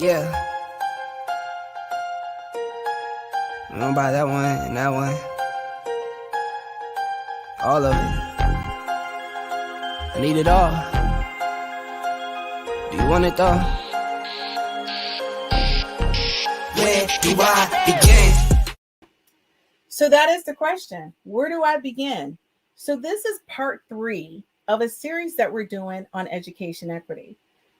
Yeah. I'm gonna buy that one and that one. All of it. I need it all. Do you want it though? Where do I begin? So that is the question. Where do I begin? So this is part 3 of a series that we're doing on education equity.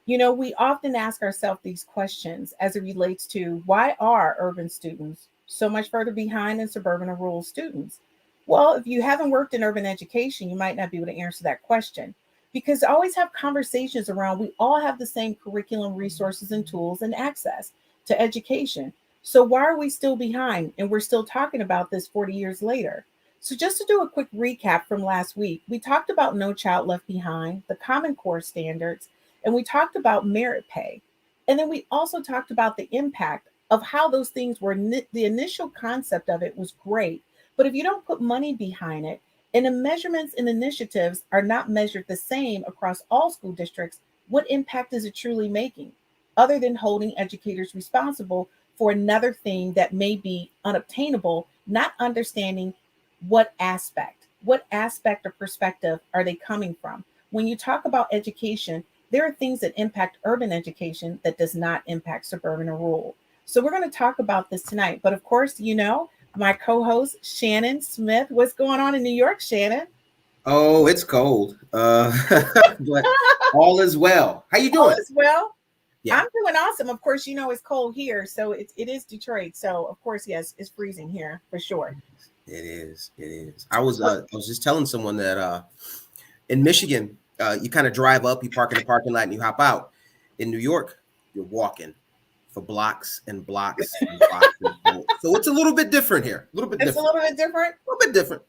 You know, we often ask ourselves these questions as it relates to why are urban students so much further behind than suburban or rural students? Well, if you haven't worked in urban education, you might not be able to answer that question because I always have conversations around we all have the same curriculum, resources, and tools and access to education. So why are we still behind? And we're still talking about this 40 years later. So just to do a quick recap from last week, we talked about No Child Left Behind, the Common Core standards, and we talked about merit pay. And then we also talked about the impact of how those things were. The initial concept of it was great, but if you don't put money behind it, and the measurements and initiatives are not measured the same across all school districts, what impact is it truly making? Other than holding educators responsible for another thing that may be unobtainable, not understanding what aspect or perspective are they coming from. When you talk about education, there are things that impact urban education that does not impact suburban or rural. So we're going to talk about this tonight. But of course, my co-host Shannon Smith. What's going on in New York, Shannon? Oh, it's cold. But all is well. How you All doing? is well. Yeah, I'm doing awesome. Of course, it's cold here, so it is Detroit. So of course, yes, it's freezing here for sure. it is. It is. I was just telling someone that in Michigan, you kind of drive up, you park in the parking lot, and you hop out. In New York, you're walking for blocks and blocks and blocks. So it's a little bit different here. A little bit It's a different. little bit different. A little bit different.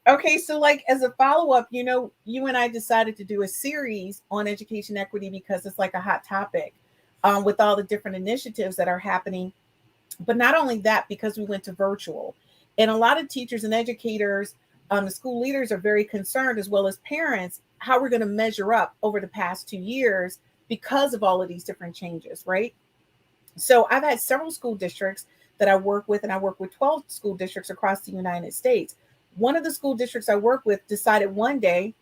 Okay, so like as a follow up, you and I decided to do a series on education equity because it's like a hot topic with all the different initiatives that are happening. But not only that, because we went to virtual, and a lot of teachers and educators, the school leaders are very concerned, as well as parents, how we're going to measure up over the past 2 years because of all of these different changes, right? So I've had several school districts that I work with, and I work with 12 school districts across the United States. One of the school districts I work with decided one day,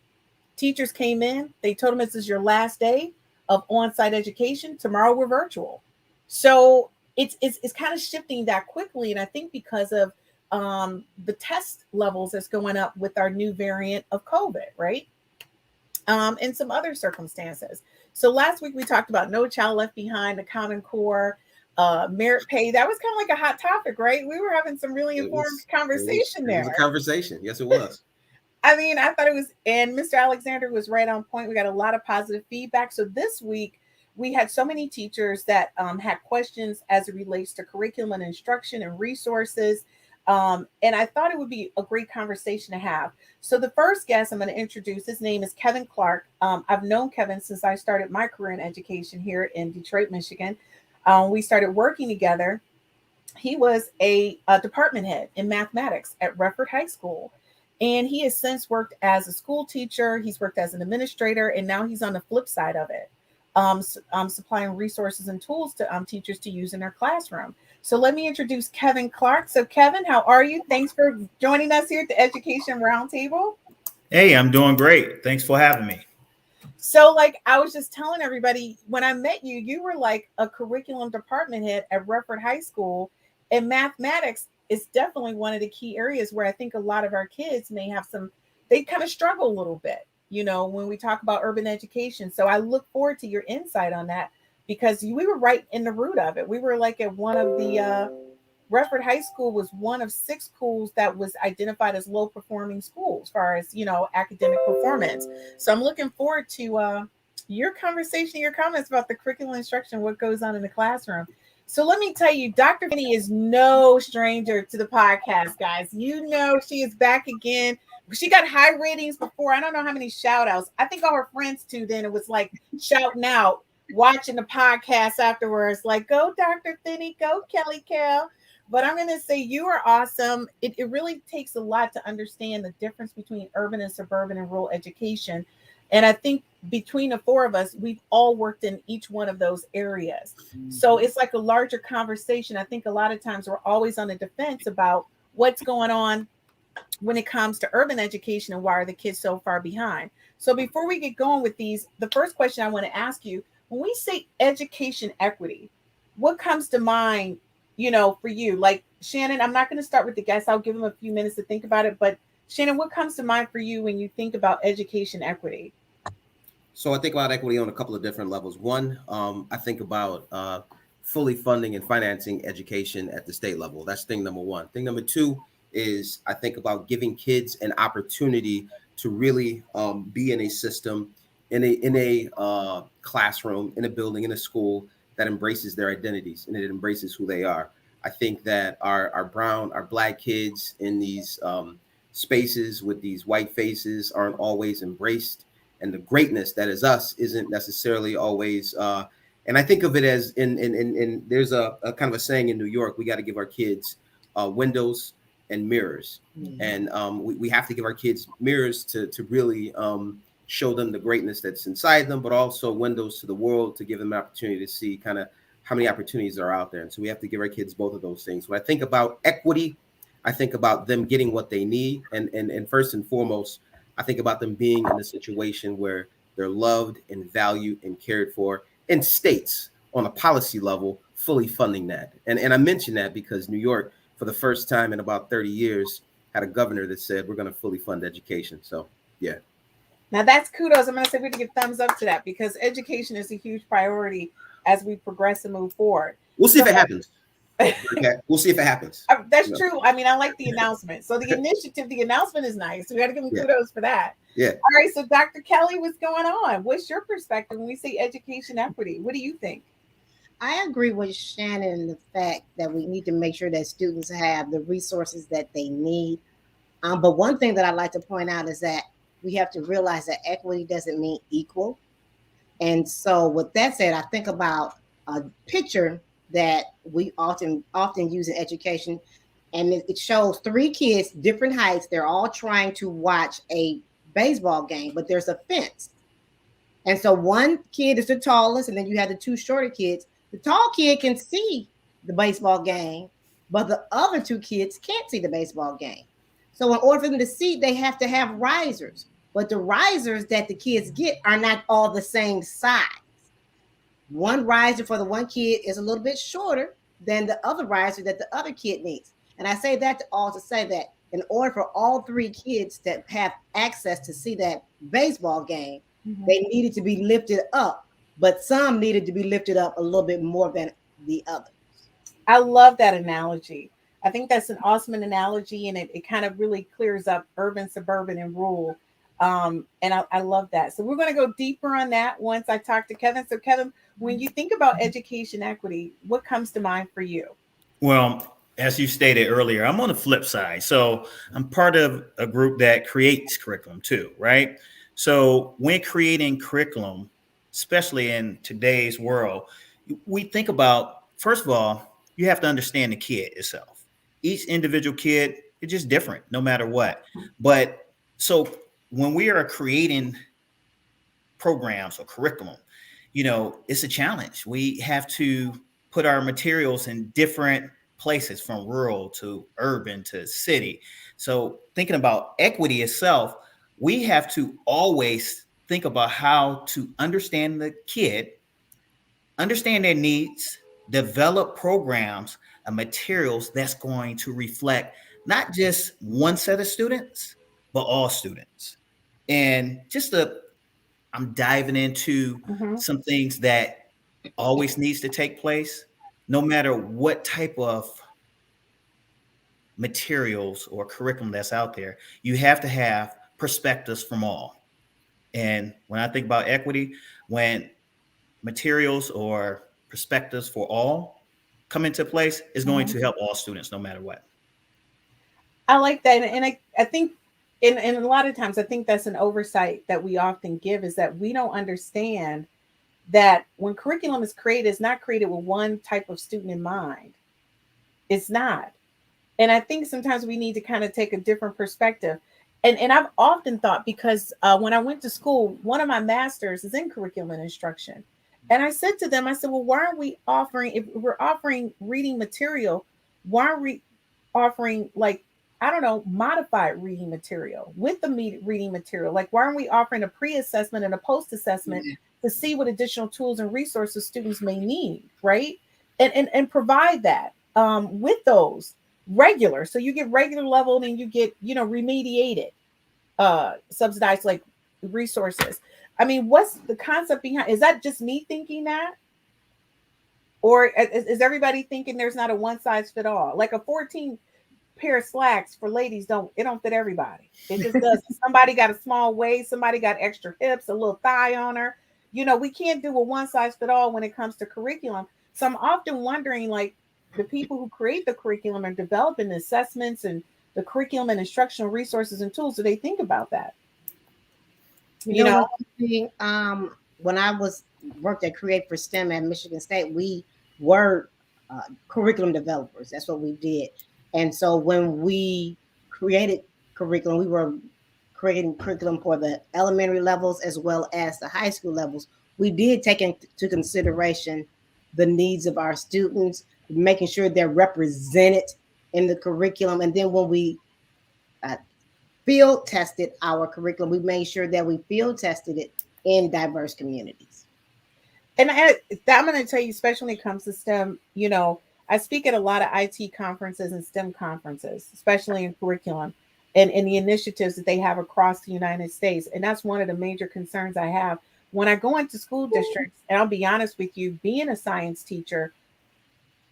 teachers came in, they told them this is your last day of on-site education. Tomorrow we're virtual. So it's kind of shifting that quickly. And I think because of the test levels that's going up with our new variant of COVID, right? And some other circumstances. So last week we talked about No Child Left Behind, the Common Core, merit pay. That was kind of like a hot topic, right? We were having some really It informed was. conversation It was a there. conversation. Yes, it was. I mean, I thought it was, and Mr. Alexander was right on point. We got a lot of positive feedback. So this week, we had so many teachers that had questions as it relates to curriculum and instruction and resources. And I thought it would be a great conversation to have. So the first guest I'm going to introduce, his name is Kevin Clark. I've known Kevin since I started my career in education here in Detroit, Michigan. We started working together. He was a department head in mathematics at Redford High School. And he has since worked as a school teacher. He's worked as an administrator, and now he's on the flip side of it, supplying resources and tools to teachers to use in their classroom. So let me introduce Kevin Clark. So Kevin, how are you? Thanks for joining us here at the Education Roundtable. Hey, I'm doing great. Thanks for having me. So, like I was just telling everybody, when I met you, you were like a curriculum department head at Redford High School, and mathematics is definitely one of the key areas where I think a lot of our kids may have they kind of struggle a little bit, when we talk about urban education. So I look forward to your insight on that because we were right in the root of it. We were like at one of the Redford High School was one of 6 schools that was identified as low performing schools as far as, academic performance. So I'm looking forward to your conversation, your comments about the curriculum instruction, what goes on in the classroom. So let me tell you, Dr. Kinney is no stranger to the podcast, guys. She is back again. She got high ratings before. I don't know how many shout outs. I think all her friends tuned in. It was like shouting out, watching the podcast afterwards, like, go Dr. Kinney, go Kelly Cal. But I'm going to say you are awesome. It really takes a lot to understand the difference between urban and suburban and rural education. And I think between the four of us, we've all worked in each one of those areas. So it's like a larger conversation. I think a lot of times we're always on the defense about what's going on when it comes to urban education and why are the kids so far behind. So before we get going with these, the first question I want to ask you, when we say education equity, what comes to mind, for you? Like Shannon, I'm not going to start with the guests. I'll give them a few minutes to think about it. But Shannon, what comes to mind for you when you think about education equity? So I think about equity on a couple of different levels. One, I think about fully funding and financing education at the state level. That's thing number one. Thing number two is I think about giving kids an opportunity to really be in a system, in a classroom, in a building, in a school that embraces their identities and it embraces who they are. I think that our Black kids in these spaces with these white faces aren't always embraced, and the greatness that is us isn't necessarily always. And I think of it as in there's a kind of a saying in New York: we got to give our kids windows and mirrors, and we have to give our kids mirrors to really show them the greatness that's inside them, but also windows to the world to give them an opportunity to see kind of how many opportunities are out there. And so we have to give our kids both of those things. When I think about equity, I think about them getting what they need, and first and foremost, I think about them being in a situation where they're loved and valued and cared for, and states on a policy level fully funding that. And I mention that because New York, for the first time in about 30 years, had a governor that said we're going to fully fund education. So, yeah. Now that's kudos. I'm going to say we can give thumbs up to that because education is a huge priority as we progress and move forward. We'll see if it happens. Okay. We'll see if it happens. That's true. I mean, I like the announcement. So the initiative, the announcement is nice. So we got to give them kudos for that. Yeah. All right. So Dr. Kelly, what's going on? What's your perspective when we say education equity? What do you think? I agree with Shannon in the fact that we need to make sure that students have the resources that they need. But one thing that I'd like to point out is that we have to realize that equity doesn't mean equal. And so with that said, I think about a picture that we often use in education, and it shows three kids, different heights. They're all trying to watch a baseball game, but there's a fence. And so one kid is the tallest, and then you have the two shorter kids. The tall kid can see the baseball game, but the other two kids can't see the baseball game. So in order for them to see, they have to have risers. But the risers that the kids get are not all the same size. One riser for the one kid is a little bit shorter than the other riser that the other kid needs. And I say that to say that in order for all three kids to have access to see that baseball game, they needed to be lifted up, but some needed to be lifted up a little bit more than the others. I love that analogy. I think that's an awesome analogy, and it kind of really clears up urban, suburban, and rural. And I love that. So we're going to go deeper on that once I talk to Kevin. So Kevin, when you think about education equity, what comes to mind for you? Well, as you stated earlier, I'm on the flip side. So I'm part of a group that creates curriculum too, right? So when creating curriculum, especially in today's world, we think about, first of all, you have to understand the kid itself. Each individual kid is just different, no matter what. But so when we are creating programs or curriculum, it's a challenge. We have to put our materials in different places, from rural to urban to city. So thinking about equity itself, we have to always think about how to understand the kid, understand their needs, develop programs and materials that's going to reflect not just one set of students, but all students. And I'm diving into some things that always needs to take place, no matter what type of materials or curriculum that's out there. You have to have perspectives from all. And when I think about equity, when materials or perspectives for all come into place, is going to help all students no matter what. I like that. And I think and a lot of times I think that's an oversight that we often give, is that we don't understand that when curriculum is created, it's not created with one type of student in mind. It's not. And I think sometimes we need to kind of take a different perspective. And I've often thought, because when I went to school, one of my masters is in curriculum and instruction. And I said to them, I said, well, why aren't we offering, if we're offering reading material, why aren't we offering, like, I don't know, modified reading material with the reading material? Like, why aren't we offering a pre-assessment and a post-assessment to see what additional tools and resources students may need, right? And provide that with those regular. So you get regular level and you get, remediated, subsidized, like, resources. I mean, what's the concept behind? Is that just me thinking that? Or is everybody thinking there's not a one size fit all? Like a 14 pair of slacks for ladies don't fit everybody. It just doesn't. Somebody got a small waist, somebody got extra hips, a little thigh on her. We can't do a one size fit all when it comes to curriculum. So I'm often wondering, like, the people who create the curriculum and developing the assessments and the curriculum and instructional resources and tools, do they think about that? One thing, when I worked at Create for STEM at Michigan State, we were curriculum developers. That's what we did. And so when we created curriculum, we were creating curriculum for the elementary levels as well as the high school levels. We did take into consideration the needs of our students, making sure they're represented in the curriculum. And then when we field tested our curriculum, we made sure that we field tested it in diverse communities. And I'm going to tell you, especially when it comes to STEM, I speak at a lot of IT conferences and STEM conferences, especially in curriculum and in the initiatives that they have across the United States. And that's one of the major concerns I have when I go into school districts. And I'll be honest with you, being a science teacher,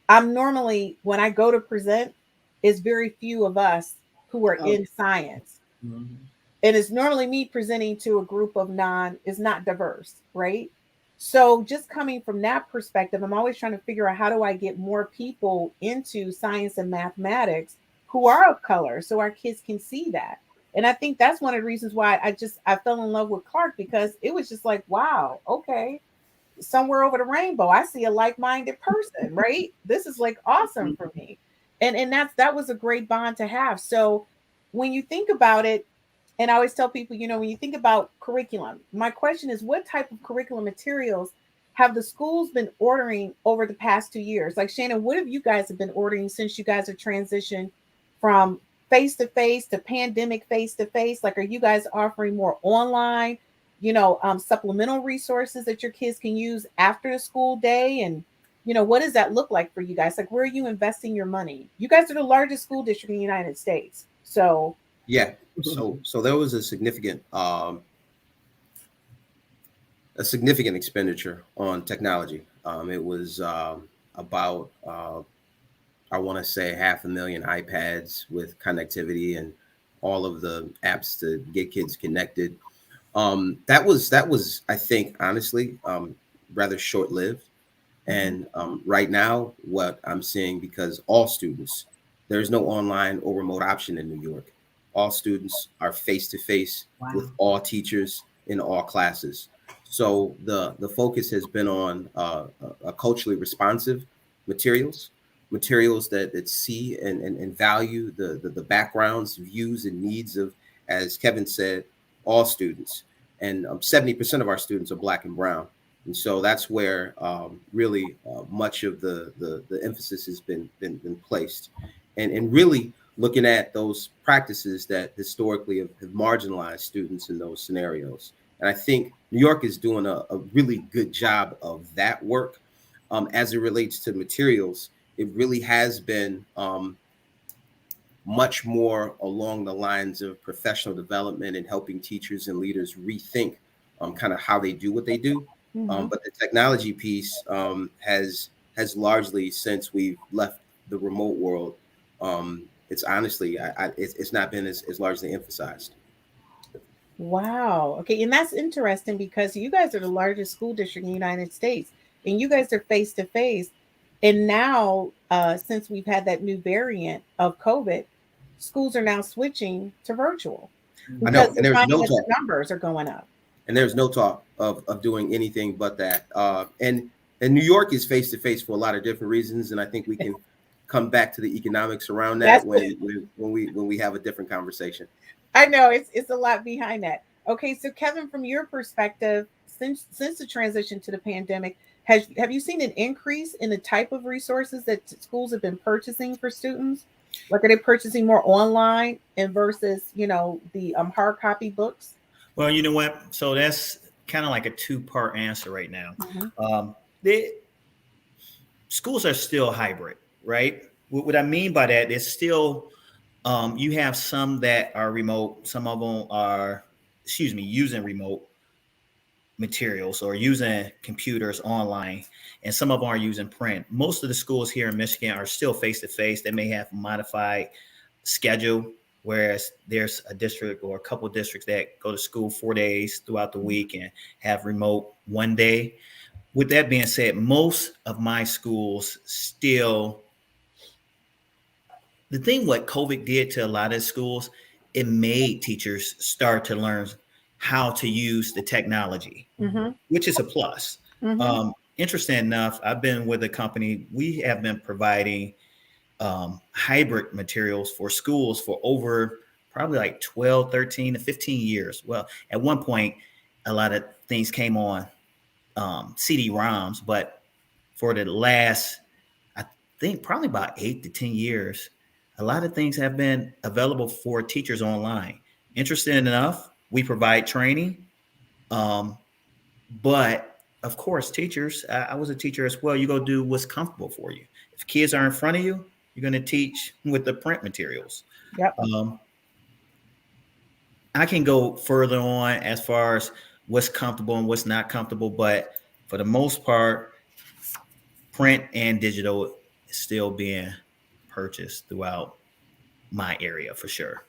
I'm normally, when I go to present, is very few of us who are in science. Mm-hmm. And it's normally me presenting to a group of is not diverse, right? So just coming from that perspective, I'm always trying to figure out, how do I get more people into science and mathematics who are of color so our kids can see that? And I think that's one of the reasons why I fell in love with Clark, because it was just like, wow, okay, somewhere over the rainbow, I see a like-minded person, right? This is like awesome for me. And that was a great bond to have. So when you think about it, and I always tell people, when you think about curriculum, my question is, what type of curriculum materials have the schools been ordering over the past 2 years? Like, Shannon, what have you guys been ordering since you guys have transitioned from face-to-face to pandemic face-to-face? Like, are you guys offering more online, supplemental resources that your kids can use after the school day? And, what does that look like for you guys? Like, where are you investing your money? You guys are the largest school district in the United States. So yeah. So there was a significant expenditure on technology. It was about I want to say 500,000 iPads with connectivity and all of the apps to get kids connected. That was I think, honestly, rather short-lived. And right now, what I'm seeing, because all students, there's no online or remote option in New York. All students are face-to-face with all teachers in all classes. So the focus has been on a culturally responsive materials that see and value the backgrounds, views, and needs of, as Kevin said, all students. And 70% of our students are Black and brown. And so that's where really much of the emphasis has been placed. And really looking at those practices that historically have marginalized students in those scenarios. And I think New York is doing a really good job of that work. As it relates to materials, it really has been much more along the lines of professional development and helping teachers and leaders rethink kind of how they do what they do. Mm-hmm. But the technology piece has largely, since we've left the remote world, it's honestly, it's not been as largely emphasized. Wow. Okay. And that's interesting, because you guys are the largest school district in the United States, and you guys are face to face. And now, since we've had that new variant of COVID, schools are now switching to virtual. I know. And there's no talk. The numbers are going up. And there's no talk of doing anything but that. And New York is face to face for a lot of different reasons. And I think we can come back to the economics around that when we have a different conversation. I know it's a lot behind that. Okay, so Kevin, from your perspective, since the transition to the pandemic, have you seen an increase in the type of resources that schools have been purchasing for students? Like, are they purchasing more online and versus the hard copy books? Well, you know what? So that's kind of like a two-part answer right now. Hmm. The schools are still hybrid, right? What I mean by that is still you have some that are remote, some of them are, excuse me, using remote materials or using computers online, and some of them are using print. Most of the schools here in Michigan are still face to face. They may have modified schedule, whereas there's a district or a couple of districts that go to school 4 days throughout the week and have remote one day. With that being said, most of my schools still, the thing what COVID did to a lot of schools, it made teachers start to learn how to use the technology, Hmm. which is a plus. Hmm. Interesting enough, I've been with a company, we have been providing hybrid materials for schools for over probably like 12, 13 to 15 years. Well, at one point, a lot of things came on CD-ROMs, but for the last, I think probably about 8 to 10 years, a lot of things have been available for teachers online. Interesting enough, we provide training, um, but of course, teachers, I was a teacher as well. You go do what's comfortable for you. If kids are in front of you, you're going to teach with the print materials. Yep. Um, I can go further on as far as what's comfortable and what's not comfortable, but for the most part, print and digital is still being purchased throughout my area for sure.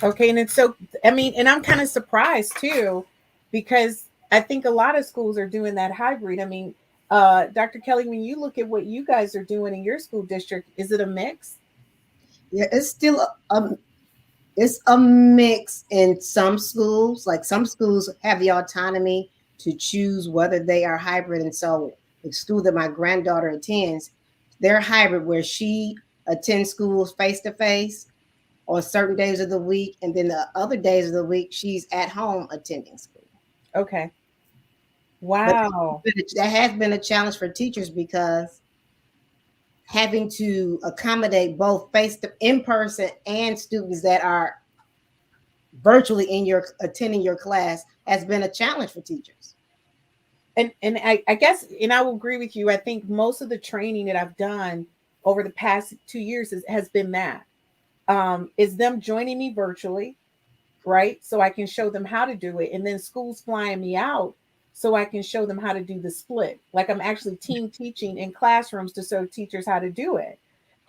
Okay, and it's so, I mean, and I'm kind of surprised too, because I think a lot of schools are doing that hybrid. I mean, Dr. Kelly, when you look at what you guys are doing in your school district, is it a mix? Yeah, it's still it's a mix in some schools. Like some schools have the autonomy to choose whether they are hybrid. And so the school that my granddaughter attends, they're hybrid where she attends schools face to face on certain days of the week, and then the other days of the week she's at home attending school. Okay. But Wow. that has been a challenge for teachers because having to accommodate both face to in person and students that are virtually in your attending your class has been a challenge for teachers. And I guess, and I will agree with you. I think most of the training that I've done over the past 2 years has been that. Is them joining me virtually, right? So I can show them how to do it. And then schools flying me out so I can show them how to do the split. Like I'm actually team teaching in classrooms to show teachers how to do it.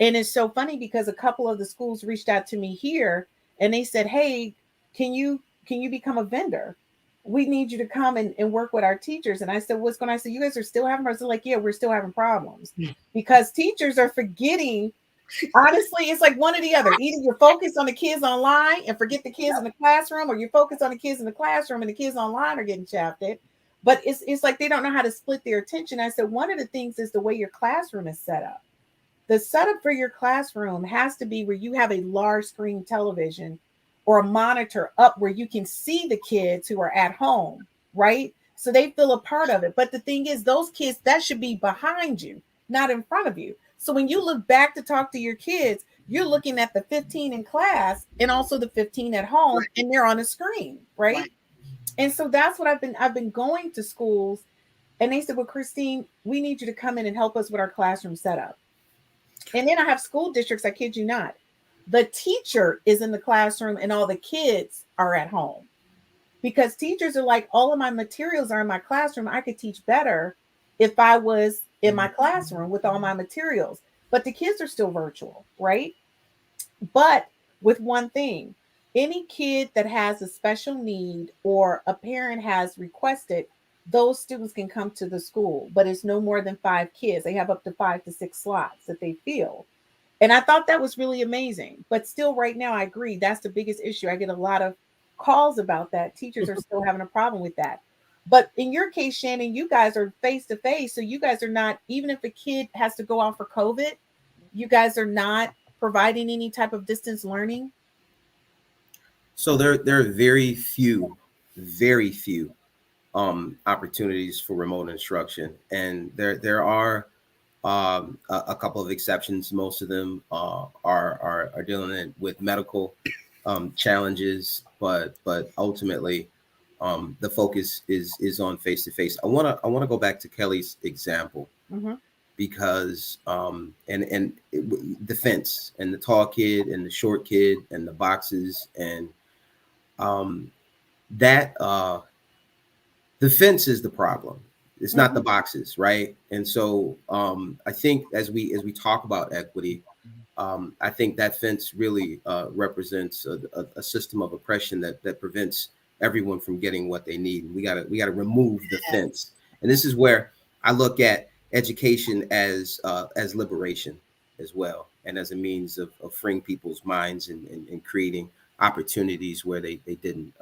And it's so funny because a couple of the schools reached out to me here and they said, "Hey, can you become a vendor? We need you to come and work with our teachers." And I said, "What's going on?" I said, "You guys are still having problems." They're like, "Yeah, we're still having problems because teachers are forgetting." Honestly, it's like one or the other. Either you're focused on the kids online and forget the kids in the classroom, or you're focused on the kids in the classroom and the kids online are getting shafted. But it's like they don't know how to split their attention. I said one of the things is the way your classroom is set up. The setup for your classroom has to be where you have a large screen television or a monitor up where you can see the kids who are at home, right? So they feel a part of it. But the thing is, those kids, that should be behind you, not in front of you. So when you look back to talk to your kids, you're looking at the 15 in class and also the 15 at home, Right, and they're on a screen, right? right. And so that's what I've been going to schools, and they said, "Well, Christine, we need you to come in and help us with our classroom setup." And then I have school districts, I kid you not. The teacher is in the classroom and all the kids are at home because teachers are like, all of my materials are in my classroom. I could teach better if I was in my classroom with all my materials. But the kids are still virtual, right? But with one thing, any kid that has a special need or a parent has requested, those students can come to the school, but it's no more than 5 kids. They have up to 5 to 6 slots that they fill. And I thought that was really amazing. But still, right now, I agree. That's the biggest issue. I get a lot of calls about that. Teachers are still having a problem with that. But in your case, Shannon, you guys are face to face. So you guys are not, even if a kid has to go out for COVID, you guys are not providing any type of distance learning. So there are very few opportunities for remote instruction, and there are a couple of exceptions. Most of them are dealing with medical challenges, but ultimately the focus is on face to face. I want to go back to Kelly's example Mm-hmm. because the fence and the tall kid and the short kid and the boxes and um, that the fence is the problem. It's not Mm-hmm. the boxes, right? And so I think as we talk about equity, I think that fence really represents a system of oppression that prevents everyone from getting what they need. We gotta remove the fence, and this is where I look at education as liberation as well, and as a means of freeing people's minds and creating opportunities where they didn't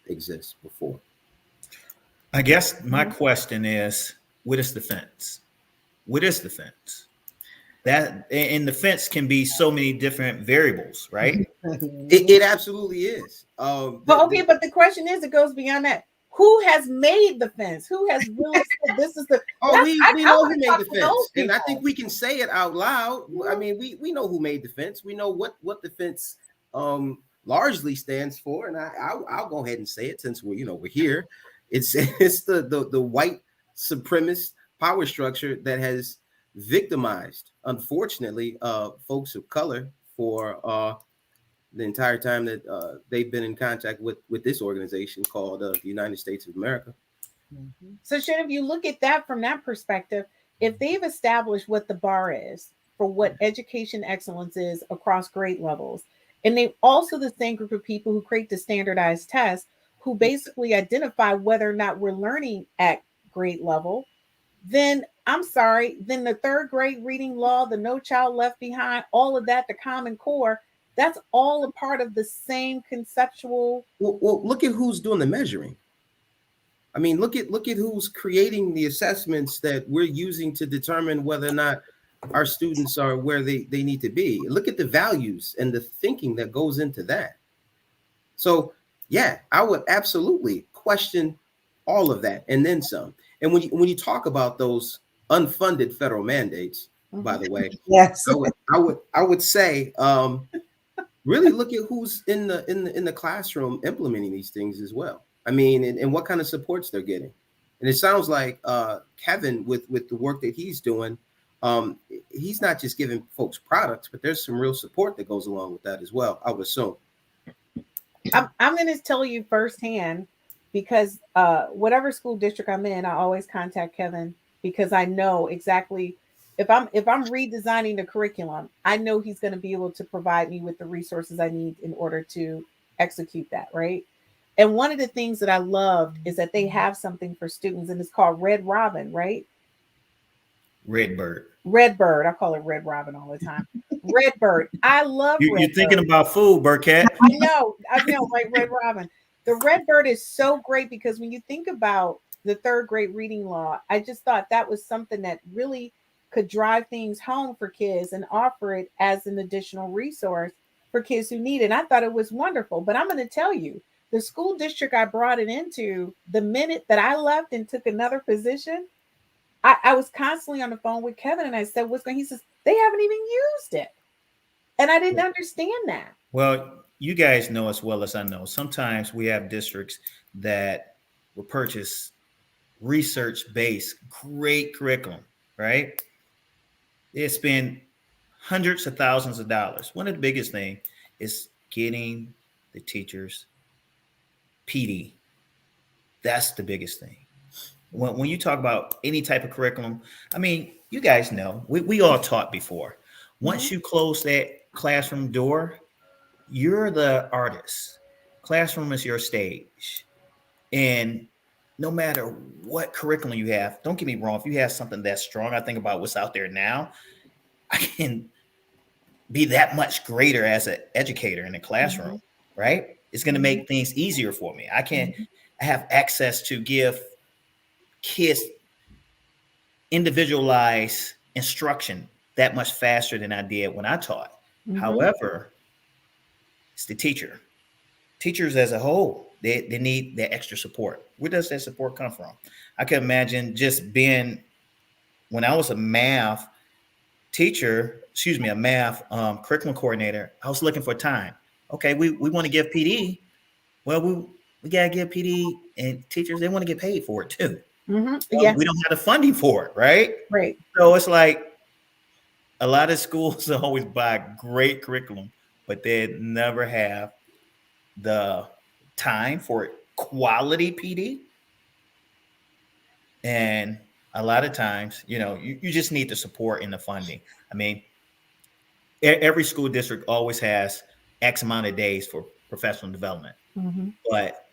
exist before. I guess my Mm-hmm. question is, what is the fence? What is the fence? That and the fence can be so many different variables, right? It absolutely is. But okay, but the question is, it goes beyond that. Who has made the fence? Who has really said this is the? Oh, That's we I know want who to made talk the to those fence, and I think people. we can say it out loud. I Mhm. mean, we know who made the fence. We know what the fence largely stands for, and I'll go ahead and say it since we're here. It's it's the white supremacist power structure that has victimized, unfortunately, folks of color for the entire time that they've been in contact with this organization called the United States of America. So, Shannon, if you look at that from that perspective, if they've established what the bar is for what education excellence is across grade levels, and they also the same group of people who create the standardized tests who basically identify whether or not we're learning at grade level, then I'm sorry, then the third grade reading law, the No Child Left Behind, all of that, the Common Core, that's all a part of the same conceptual. Well, look at who's doing the measuring. I mean, look at who's creating the assessments that we're using to determine whether or not our students are where they need to be. Look at the values and the thinking that goes into that. So, yeah, I would absolutely question all of that and then some. And when you talk about those unfunded federal mandates, by Mhm. the way, Yes. I would say really look at who's in the classroom implementing these things as well. I mean, and what kind of supports they're getting. And it sounds like Kevin with the work that he's doing, he's not just giving folks products, but there's some real support that goes along with that as well, I would assume. I'm going to tell you firsthand because whatever school district I'm in, I always contact Kevin because I know exactly if I'm redesigning the curriculum, I know he's going to be able to provide me with the resources I need in order to execute that, right? And one of the things that I loved is that they have something for students and it's called Red Robin, right? Redbird. Redbird. I call it Red Robin all the time. Redbird. I love You're thinking Redbird. about food, Burkett. I know, right? Red Robin. The Redbird is so great because when you think about the third grade reading law, I just thought that was something that really could drive things home for kids and offer it as an additional resource for kids who need it. And I thought it was wonderful. But I'm going to tell you, the school district I brought it into, the minute that I left and took another position, I was constantly on the phone with Kevin and I said, what's going on? He says, they haven't even used it. And I didn't understand that. Well, you guys know as well as I know. Sometimes we have districts that will purchase research-based great curriculum, right? They spend hundreds of thousands of dollars. One of the biggest things is getting the teachers PD. That's the biggest thing. When you talk about any type of curriculum, I mean, you guys know, we all taught before. Mhm. Once you close that classroom door, you're the artist. Classroom is your stage. And no matter what curriculum you have, don't get me wrong, if you have something that's strong, I think about what's out there now, I can be that much greater as an educator in the classroom, Mhm. right? It's going to Mhm. make things easier for me. Mhm. I have access to give kids individualized instruction that much faster than I did when I taught. Mhm. However, it's the teacher. teachers as a whole, they need that extra support. Where does that support come from? I can imagine just being, when I was a math teacher, a math curriculum coordinator, I was looking for time. Okay, we want to give PD. Well, we got to give PD and teachers, they want to get paid for it too. Yeah, We don't have the funding for it, right? right. So it's like a lot of schools always buy great curriculum, but they never have the time for quality PD. And a lot of times, you just need the support and the funding. I mean, every school district always has X amount of days for professional development, but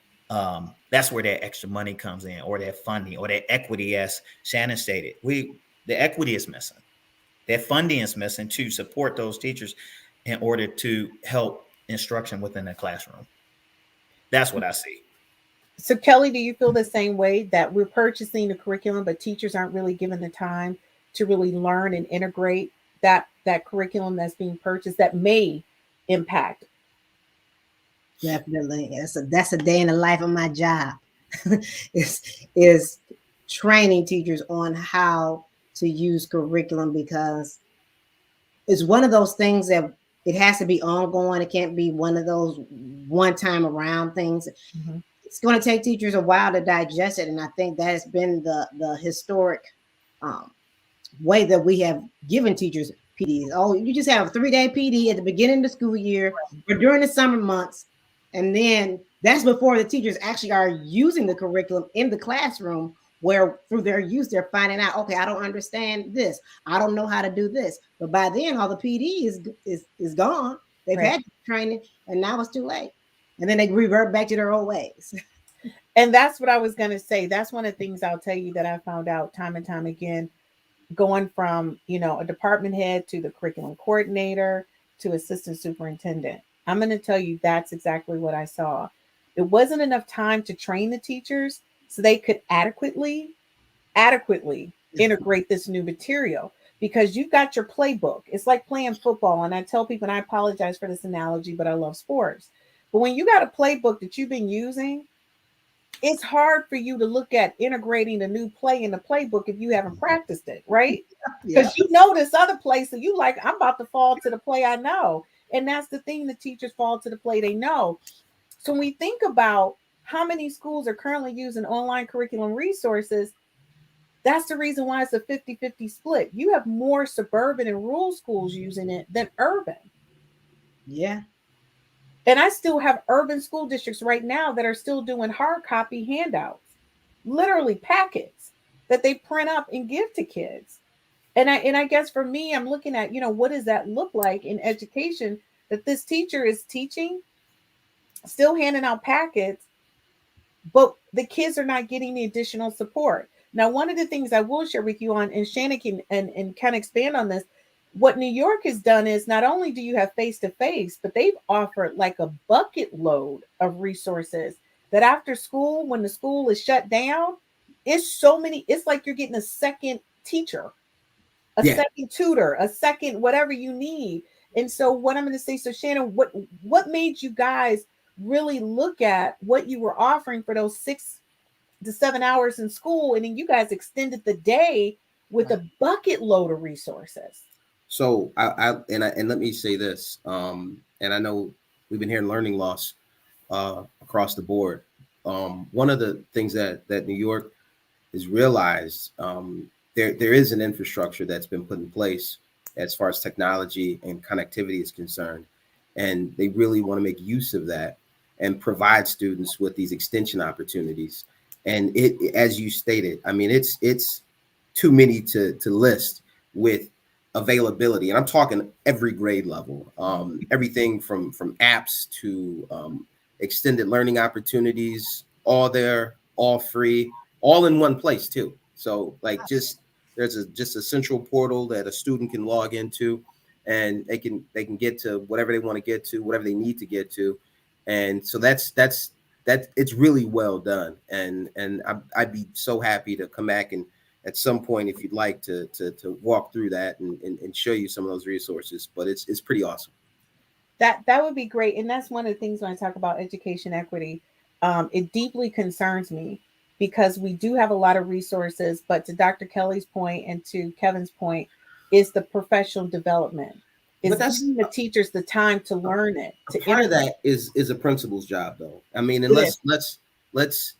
that's where that extra money comes in, or that funding, or that equity, as Shannon stated. The equity is missing. That funding is missing to support those teachers in order to help instruction within the classroom. That's what I see. So, Kelly, do you feel the same way that we're purchasing the curriculum, but teachers aren't really given the time to really learn and integrate that curriculum that's being purchased that may impact? Definitely. That's a day in the life of my job. is training teachers on how to use curriculum, because it's one of those things that it has to be ongoing. It can't be one of those one time around things. It's going to take teachers a while to digest it, and I think that has been the historic way that we have given teachers PDs. Oh, you just have a 3-day PD at the beginning of the school year or during the summer months, and then that's before the teachers actually are using the curriculum in the classroom, where through their use they're finding out, okay, I don't understand this, I don't know how to do this. But by then all the PD is gone. They've had training, and now it's too late, and then they revert back to their old ways. And that's what I was going to say. That's one of the things I'll tell you that I found out time and time again, going from, a department head to the curriculum coordinator to assistant superintendent. I'm going to tell you that's exactly what I saw. It wasn't enough time to train the teachers so they could adequately integrate this new material, because you got your playbook. It's like playing football. And I tell people, and I apologize for this analogy, but I love sports. But when you got a playbook that you've been using, it's hard for you to look at integrating a new play in the playbook if you haven't practiced it, right? Because you know this other play, so you like, I'm about to fall to the play I know. And that's the thing, the teachers fall to the play they know. So when we think about how many schools are currently using online curriculum resources, that's the reason why it's a 50-50 split. You have more suburban and rural schools using it than urban. Yeah. And I still have urban school districts right now that are still doing hard copy handouts, literally packets that they print up and give to kids. And I guess for me, I'm looking at, what does that look like in education, that this teacher is teaching, still handing out packets, but the kids are not getting the additional support. Now, one of the things I will share with you on, and Shannon can and kind of expand on this, what New York has done is not only do you have face-to-face, but they've offered like a bucket load of resources that after school, when the school is shut down, it's like you're getting a second teacher, a second tutor, a second whatever you need. And so what I'm going to say, so Shannon, what made you guys really look at what you were offering for those 6 to 7 hours in school, and then you guys extended the day with a bucket load of resources? So and let me say this, and I know we've been hearing learning loss across the board. One of the things that New York has realized, there is an infrastructure that's been put in place as far as technology and connectivity is concerned, and they really want to make use of that and provide students with these extension opportunities. And it, as you stated, I mean, it's too many to list with availability, and I'm talking every grade level, everything from apps to extended learning opportunities, all there, all free, all in one place too. So like, there's a central portal that a student can log into, and they can get to whatever they want to get to, whatever they need to get to. And so that's it's really well done. And I'd be so happy to come back and at some point, if you'd like to walk through that and show you some of those resources. But it's pretty awesome. That would be great. And that's one of the things when I talk about education equity, it deeply concerns me because we do have a lot of resources, but to Dr. Kelly's point and to Kevin's point, is the professional development, But is that's giving the teachers the time to learn it, a to part of integrate that is a principal's job, though. I mean, and it. let's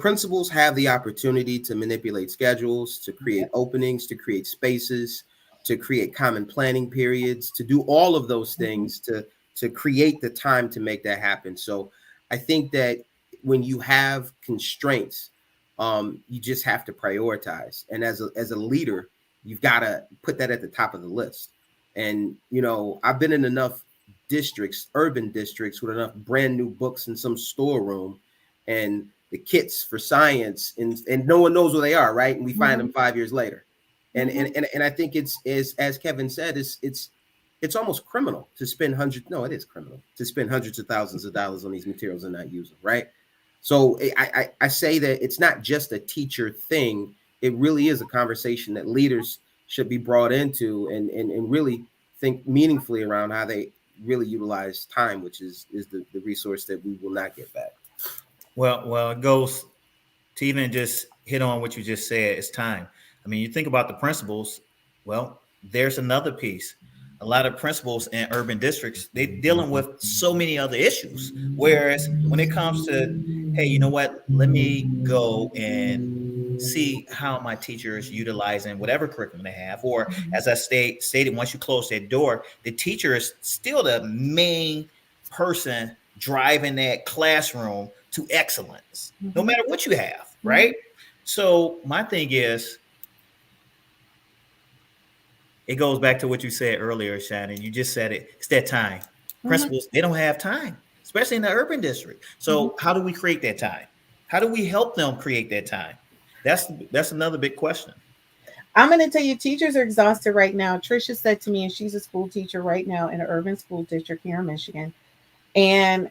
principals have the opportunity to manipulate schedules, to create openings, to create spaces, to create common planning periods, to do all of those things to create the time to make that happen. So I think that when you have constraints, you just have to prioritize. And as a leader, you've got to put that at the top of the list. And I've been in enough districts, urban districts, with enough brand new books in some storeroom, and the kits for science, and no one knows where they are, right? And we find them 5 years later. And I think it's as Kevin said, it's almost criminal to spend it is criminal to spend hundreds of thousands of dollars on these materials and not use them, right? So I say that it's not just a teacher thing. It really is a conversation that leaders should be brought into, and really think meaningfully around how they really utilize time, which is the resource that we will not get back. Well, it goes to even just hit on what you just said. It's time. I mean, you think about the principals. Well, there's another piece. A lot of principals in urban districts, they're dealing with so many other issues. Whereas when it comes to, hey, you know what? Let me go and see how my teacher is utilizing whatever curriculum they have. Or as I stated, once you close that door, the teacher is still the main person driving that classroom to excellence, no matter what you have, right? So my thing is, it goes back to what you said earlier, Shannon. You just said it. It's that time. Principals, they don't have time, especially in the urban district. So how do we create that time? How do we help them create that time? That's another big question. I'm going to tell you, teachers are exhausted right now. Trisha said to me, and she's a school teacher right now in an urban school district here in Michigan. And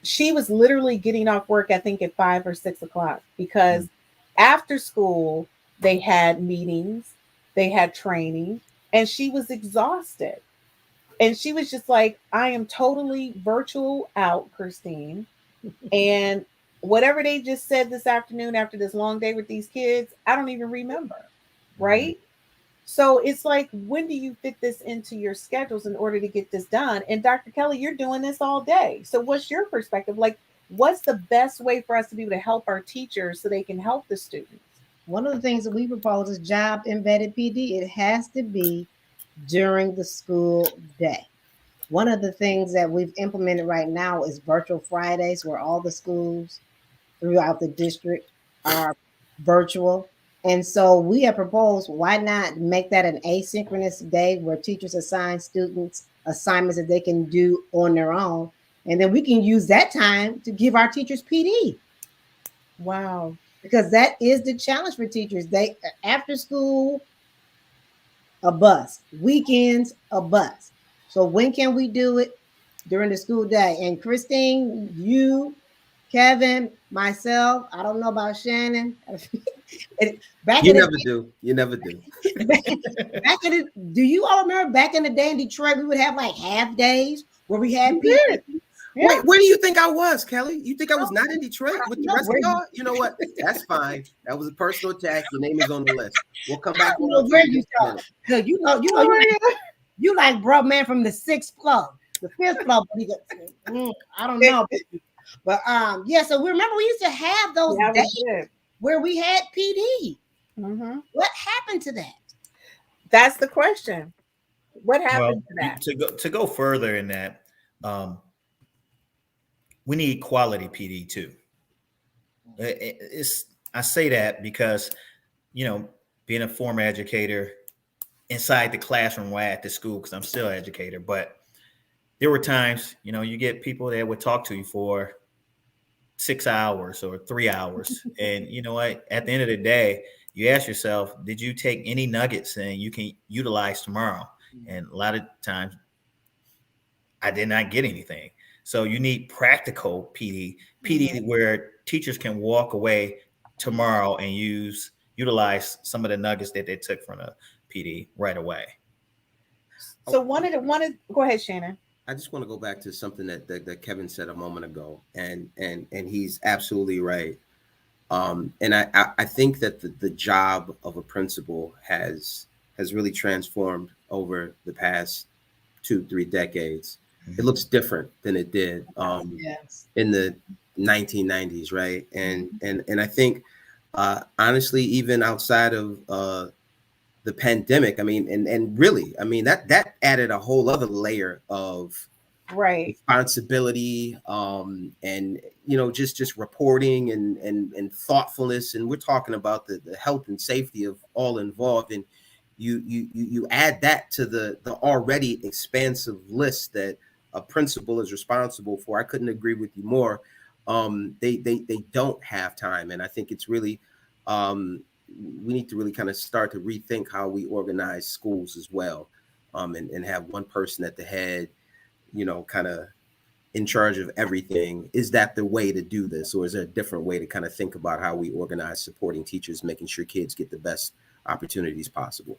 she was literally getting off work, I think, at 5 or 6 o'clock, because after school, they had meetings, they had training, and she was exhausted. And she was just like, I am totally virtual out, Christine. And whatever they just said this afternoon after this long day with these kids, I don't even remember. Right. So it's like, when do you fit this into your schedules in order to get this done? And Dr. Kelly, you're doing this all day. So what's your perspective? Like, what's the best way for us to be able to help our teachers so they can help the students? One of the things that we propose is job embedded PD. It has to be during the school day. One of the things that we've implemented right now is virtual Fridays, where all the schools throughout the district are virtual. And so we have proposed, why not make that an asynchronous day where teachers assign students assignments that they can do on their own. And then we can use that time to give our teachers PD. Wow. Because that is the challenge for teachers. They, after school, a bus, weekends, a bus. So when can we do it? During the school day. And Christine, you, Kevin, myself, I don't know about Shannon. Back you never do. You never do. Back in the, do you all remember back in the day in Detroit, we would have like half days where we had people. Yeah. Where do you think I was, Kelly? You think I was not in Detroit with the rest of y'all? You know what? That's fine. That was a personal attack. Your name is on the list. We'll come back. Where you you like bro man from the 6th floor, the 5th floor. I don't know. But yeah, so we remember we used to have those days where we had PD. What happened to that? That's the question. What happened to that? To go further in that, we need quality PD too. I say that because, being a former educator inside the classroom while at the school, because I'm still an educator, but there were times, you get people that would talk to you for 6 hours or 3 hours. And you know what? At the end of the day, you ask yourself, did you take any nuggets and you can utilize tomorrow? And a lot of times I did not get anything. So you need practical PD where teachers can walk away tomorrow and utilize some of the nuggets that they took from the PD right away. So go ahead, Shannon. I just want to go back to something that Kevin said a moment ago, and he's absolutely right. And I think that the job of a principal has really transformed over the past 2 3 decades. It looks different than it did Yes. in the 1990s, right? And I think honestly, even outside of the pandemic, I mean, and really, I mean that added a whole other layer of Right. responsibility, and just reporting and thoughtfulness, and we're talking about the health and safety of all involved, and you add that to the already expansive list that a principal is responsible for. I couldn't agree with you more. They don't have time, and I think it's really we need to really kind of start to rethink how we organize schools as well, and have one person at the head, kind of in charge of everything. Is that the way to do this, or is there a different way to kind of think about how we organize supporting teachers, making sure kids get the best opportunities possible?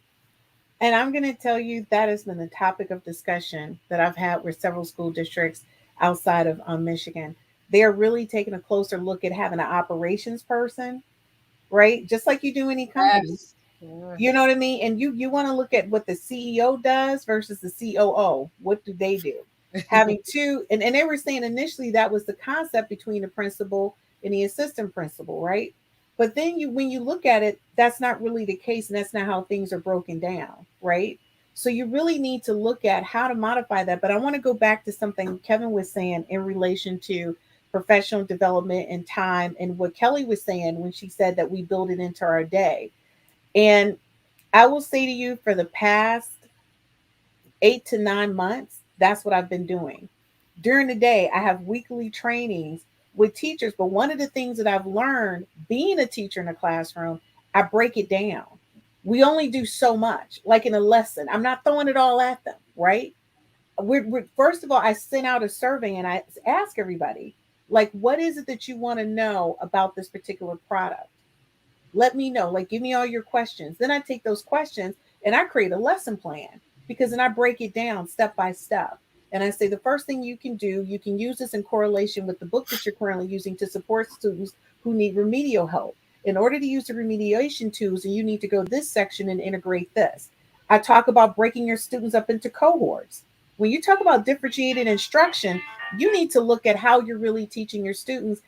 And I'm going to tell you that has been the topic of discussion that I've had with several school districts outside of Michigan. They are really taking a closer look at having an operations person, right? Just like you do any company. Yes. Yeah. You know what I mean? And you want to look at what the CEO does versus the COO. What do they do? Having two, and they were saying initially that was the concept between the principal and the assistant principal, right? But then when you look at it, that's not really the case, and that's not how things are broken down, right? So you really need to look at how to modify that. But I want to go back to something Kevin was saying in relation to professional development and time, and what Kelly was saying when she said that we build it into our day. And I will say to you, for the past 8 to 9 months, that's what I've been doing. During the day, I have weekly trainings with teachers. But one of the things that I've learned being a teacher in a classroom, I break it down. We only do so much, like in a lesson. I'm not throwing it all at them, right? First of all, I sent out a survey and I ask everybody, like, what is it that you want to know about this particular product? Let me know, like, give me all your questions. Then I take those questions and I create a lesson plan, because then I break it down step by step. And I say the first thing you can do, you can use this in correlation with the book that you're currently using to support students who need remedial help. In order to use the remediation tools, you need to go this section and integrate this. I talk about breaking your students up into cohorts. When you talk about differentiated instruction, you need to look at how you're really teaching your students.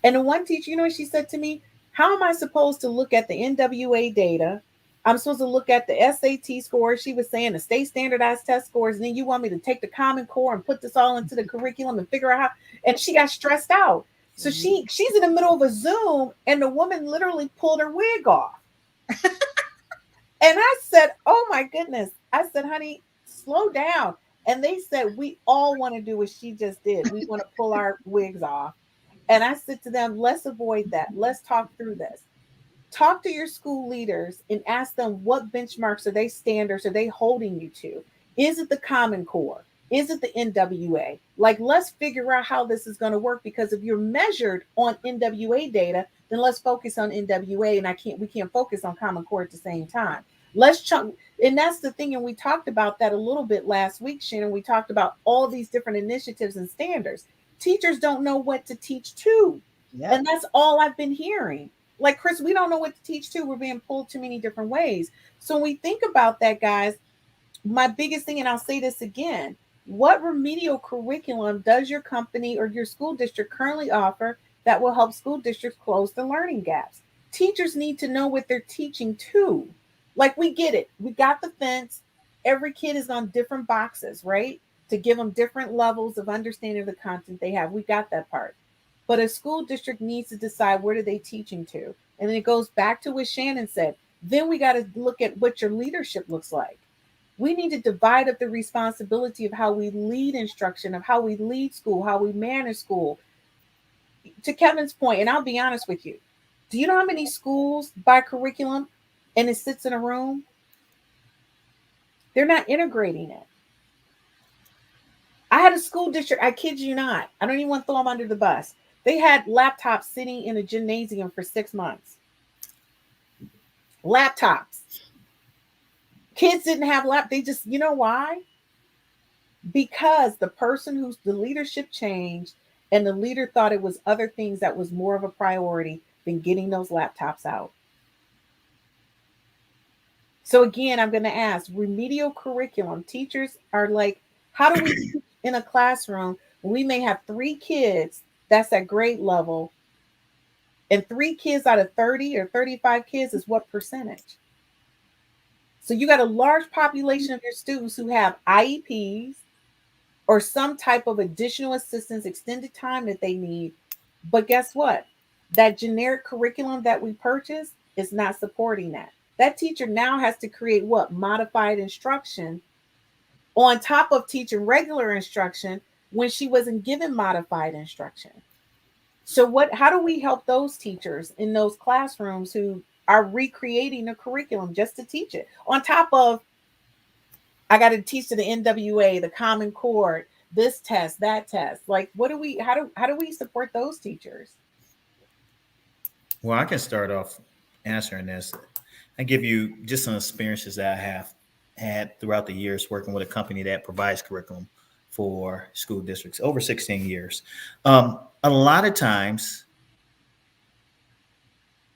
And the one teacher, you know what she said to me? How am I supposed to look at the NWA data? I'm supposed to look at the SAT scores. She was saying the state standardized test scores. And then you want me to take the Common Core and put this all into the curriculum and figure out how. And she got stressed out. So she's in the middle of a Zoom and the woman literally pulled her wig off. And I said, oh my goodness. I said, honey, slow down. And they said, we all want to do what she just did. We want to pull our wigs off. And I said to them, let's avoid that. Let's talk through this. Talk to your school leaders and ask them, what benchmarks are they, standards are they holding you to? Is it the Common Core? Is it the NWA? Like, let's figure out how this is going to work, because if you're measured on NWA data, then let's focus on NWA, and we can't focus on Common Core at the same time. Let's chunk, and that's the thing. And we talked about that a little bit last week, Shannon. We talked about all these different initiatives and standards. Teachers don't know what to teach to. Yep. And that's all I've been hearing. Like, Chris, we don't know what to teach to. We're being pulled too many different ways. So when we think about that, guys, my biggest thing, and I'll say this again, what remedial curriculum does your company or your school district currently offer that will help school districts close the learning gaps? Teachers need to know what they're teaching to. Like, we get it. We got the fence. Every kid is on different boxes, right? To give them different levels of understanding of the content they have. We got that part. But a school district needs to decide, where are they teaching to? And then it goes back to what Shannon said. Then we got to look at what your leadership looks like. We need to divide up the responsibility of how we lead instruction, of how we lead school, how we manage school. To Kevin's point, and I'll be honest with you, do you know how many schools buy curriculum and it sits in a room? They're not integrating it. I had a school district, I kid you not, I don't even want to throw them under the bus. They had laptops sitting in a gymnasium for 6 months. Laptops. Kids didn't have they just, you know why? because the person who's the leadership changed and the leader thought it was other things that was more of a priority than getting those laptops out. So again, I'm going to ask remedial curriculum. Teachers are like, how do we teach in a classroom when we may have 3 kids that's at grade level, and 3 kids out of 30 or 35 kids is what percentage? So you got a large population of your students who have IEPs or some type of additional assistance, extended time that they need. But guess what? That generic curriculum that we purchased is not supporting that. That teacher now has to create what? Modified instruction on top of teaching regular instruction when she wasn't given modified instruction. So how do we help those teachers in those classrooms who are recreating a curriculum just to teach it? On top of I got to teach to the NWA, the Common Core, this test, that test. Like, how do we support those teachers? Well, I can start off answering this. I give you just some experiences that I have had throughout the years working with a company that provides curriculum for school districts over 16 years. A lot of times,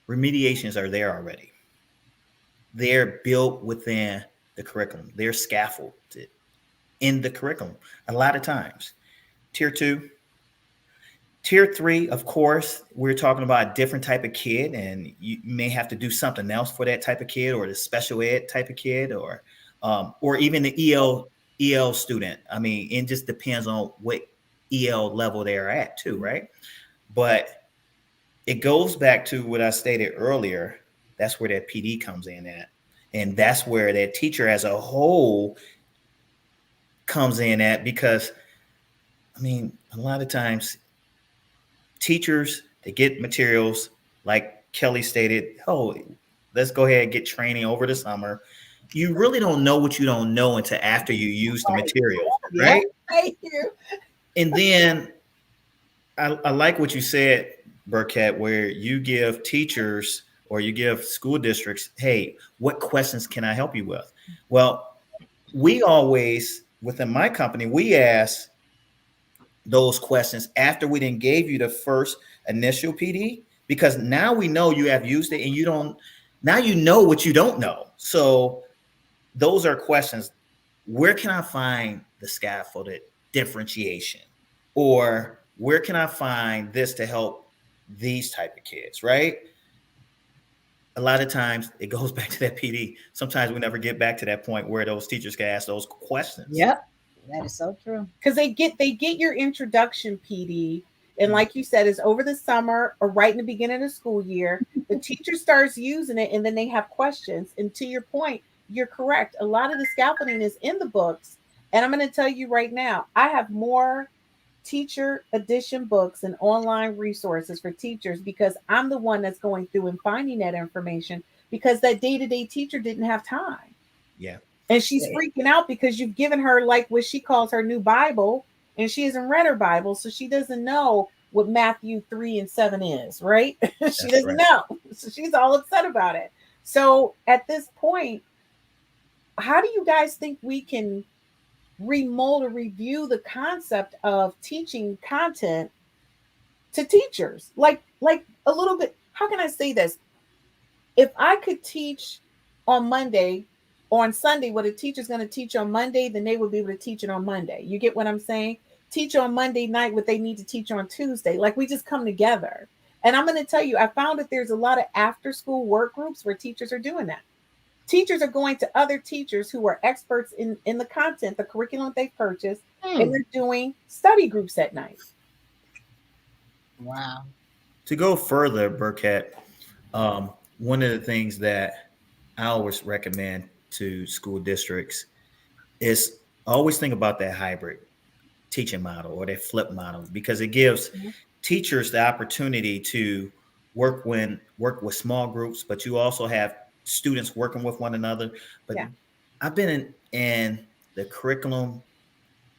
remediations are there already. They're built within the curriculum. They're scaffolded in the curriculum. A lot of times, tier 2, tier 3, of course, we're talking about a different type of kid, and you may have to do something else for that type of kid, or the special ed type of kid, or even the EL student. I mean, it just depends on what EL level they're at too, right? But it goes back to what I stated earlier. That's where that PD comes in at, and that's where that teacher as a whole comes in at, because I mean, a lot of times teachers, they get materials like Kelly stated, oh, let's go ahead and get training over the summer. You really don't know what you don't know until after you use the materials, Yeah, right? thank you. And then I like what you said, Burkett, where you give teachers or you give school districts, hey, what questions can I help you with? Well, we always, within my company, we ask those questions after we then gave you the first initial PD, because now we know you have used it and you don't, now you know what you don't know. So those are questions. Where can I find the scaffolded differentiation? Or where can I find this to help these type of kids, right? A lot of times it goes back to that PD. Sometimes we never get back to that point where those teachers can ask those questions. Yep, that is so true. Because they get your introduction PD, and like you said, it's over the summer or right in the beginning of the school year. The teacher starts using it, and then they have questions. And to your point, you're correct. A lot of the scaffolding is in the books, and I'm going to tell you right now, I have more teacher edition books and online resources for teachers because I'm the one that's going through and finding that information, because that day-to-day teacher didn't have time. Yeah. And she's freaking out because you've given her like what she calls her new Bible, and she hasn't read her Bible, so she doesn't know what Matthew 3 and 7 is, right? She doesn't know. So she's all upset about it. So at this point, how do you guys think we can remold or review the concept of teaching content to teachers? Like a little bit, how can I say this? If I could teach on Monday or on Sunday what a teacher's going to teach on Monday, then they would be able to teach it on Monday. You get what I'm saying? Teach on Monday night what they need to teach on Tuesday. Like, we just come together. And I'm going to tell you, I found that there's a lot of after school work groups where teachers are doing that. Teachers are going to other teachers who are experts in the content, the curriculum they purchased, and they're doing study groups at night. Wow. To go further, Burkett, one of the things that I always recommend to school districts is always think about that hybrid teaching model or that flip model, because it gives teachers the opportunity to work with small groups, but you also have students working with one another. But I've been in the curriculum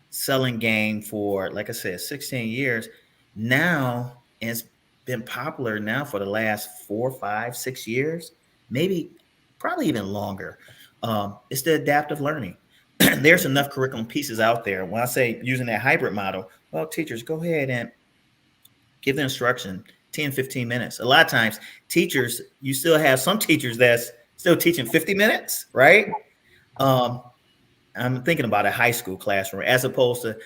selling game for, like I said, 16 years now, and it's been popular now for the last 4, 5, 6 years, maybe probably even longer. It's the adaptive learning. there's enough curriculum pieces out there. When I say using that hybrid model, well, teachers, go ahead and give the instruction 10, 15 minutes. A lot of times, teachers, you still have some teachers that's still teaching 50 minutes, right? Um, I'm thinking about a high school classroom as opposed to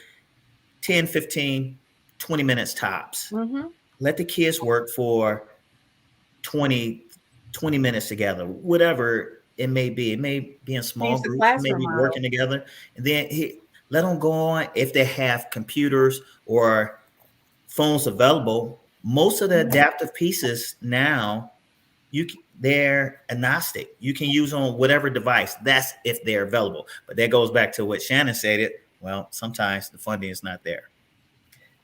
10, 15, 20 minutes tops. Mm-hmm. Let the kids work for 20 minutes together, whatever it may be. It may be in small Change the groups, classroom maybe model. working together. And then let them go on if they have computers or phones available. Most of the adaptive pieces now, they're agnostic. You can use on whatever device. That's if they're available. But that goes back to what Shannon stated. Well, sometimes the funding is not there.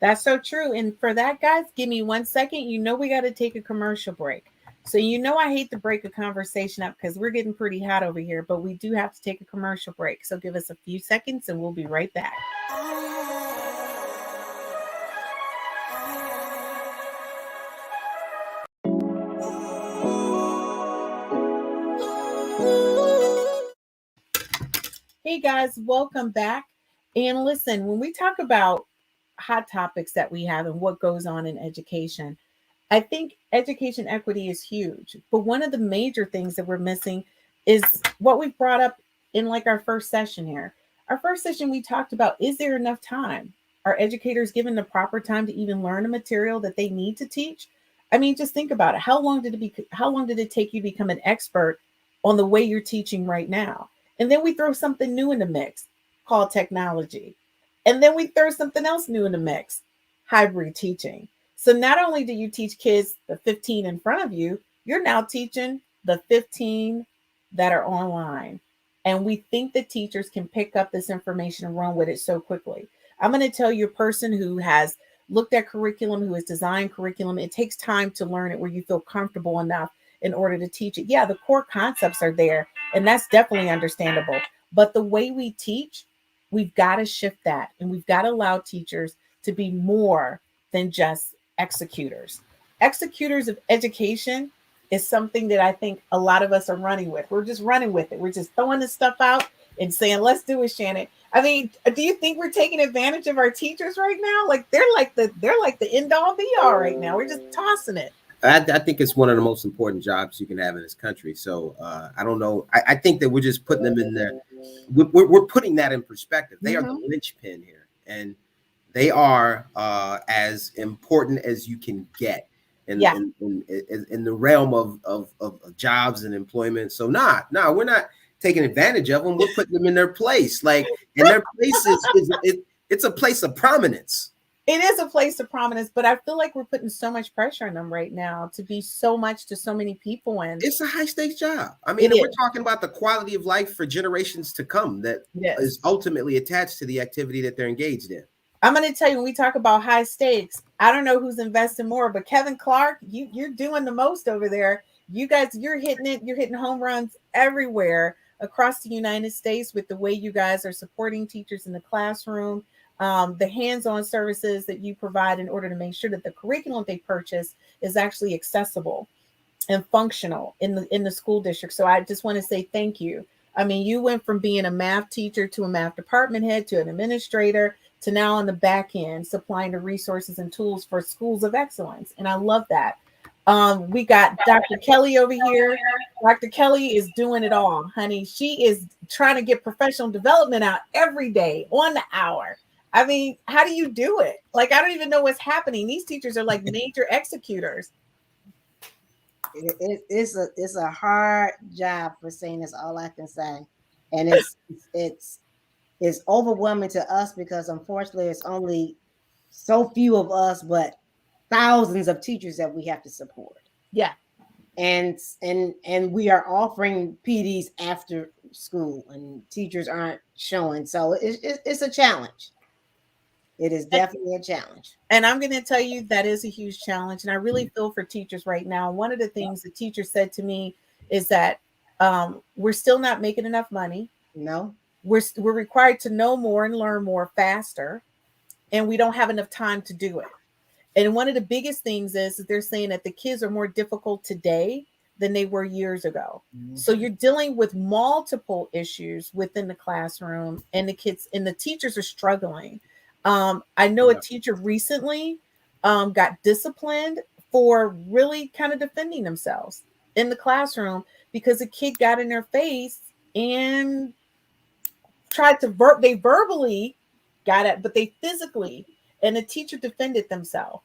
That's so true. And for that, guys, give me 1 second. You know we got to take a commercial break. So you know I hate to break a conversation up because we're getting pretty hot over here, but we do have to take a commercial break. So give us a few seconds and we'll be right back. Hey guys, welcome back. And listen, when we talk about hot topics that we have and what goes on in education, I think education equity is huge. But one of the major things that we're missing is what we've brought up in like our first session here. Our first session, we talked about, is there enough time? Are educators given the proper time to even learn the material that they need to teach? I mean, just think about it. How long did it take you to become an expert on the way you're teaching right now? And then we throw something new in the mix called technology. And then we throw something else new in the mix, hybrid teaching. So not only do you teach kids the 15 in front of you, you're now teaching the 15 that are online. And we think that teachers can pick up this information and run with it so quickly. I'm going to tell you, a person who has looked at curriculum, who has designed curriculum, it takes time to learn it where you feel comfortable enough in order to teach it. Yeah, the core concepts are there, and that's definitely understandable. But the way we teach, we've got to shift that, and we've got to allow teachers to be more than just executors. Executors of education is something that I think a lot of us are running with. We're just running with it. We're just throwing this stuff out and saying, let's do it, Shannon. I mean, do you think we're taking advantage of our teachers right now? Like they're like the end all be all right now. We're just tossing it. I think it's one of the most important jobs you can have in this country. So I don't know. I think that we're just putting them in there. We're putting that in perspective. They are the linchpin here, and they are as important as you can get in the realm of jobs and employment. So we're not taking advantage of them. We're putting them in their place. Like, and their place it's a place of prominence. It is a place of prominence, but I feel like we're putting so much pressure on them right now to be so much to so many people. And it's a high stakes job. I mean, we're talking about the quality of life for generations to come that is ultimately attached to the activity that they're engaged in. I'm going to tell you, when we talk about high stakes, I don't know who's investing more, but Kevin Clark, you're doing the most over there. You guys, you're hitting it. You're hitting home runs everywhere across the United States with the way you guys are supporting teachers in the classroom. The hands-on services that you provide in order to make sure that the curriculum they purchase is actually accessible and functional in the school district. So I just want to say thank you. I mean, you went from being a math teacher to a math department head to an administrator to now on the back end supplying the resources and tools for schools of excellence. And I love that. We got Dr. Kelly over here. Dr. Kelly is doing it all, honey. She is trying to get professional development out every day on the hour. I mean, how do you do it? Like, I don't even know what's happening. These teachers are like major executors. It's a hard job, for saying, that's all I can say. And it's overwhelming to us because unfortunately it's only so few of us, but thousands of teachers that we have to support. Yeah. And we are offering PDs after school and teachers aren't showing. So it's a challenge. It is definitely a challenge. And I'm going to tell you that is a huge challenge. And I really feel for teachers right now. One of the things the teacher said to me is that we're still not making enough money. No. We're required to know more and learn more faster. And we don't have enough time to do it. And one of the biggest things is that they're saying that the kids are more difficult today than they were years ago. Mhm. So you're dealing with multiple issues within the classroom, and the kids and the teachers are struggling. I know a Yeah. teacher recently got disciplined for really kind of defending themselves in the classroom because a kid got in their face and tried to they verbally got it, but they physically, and the teacher defended themselves,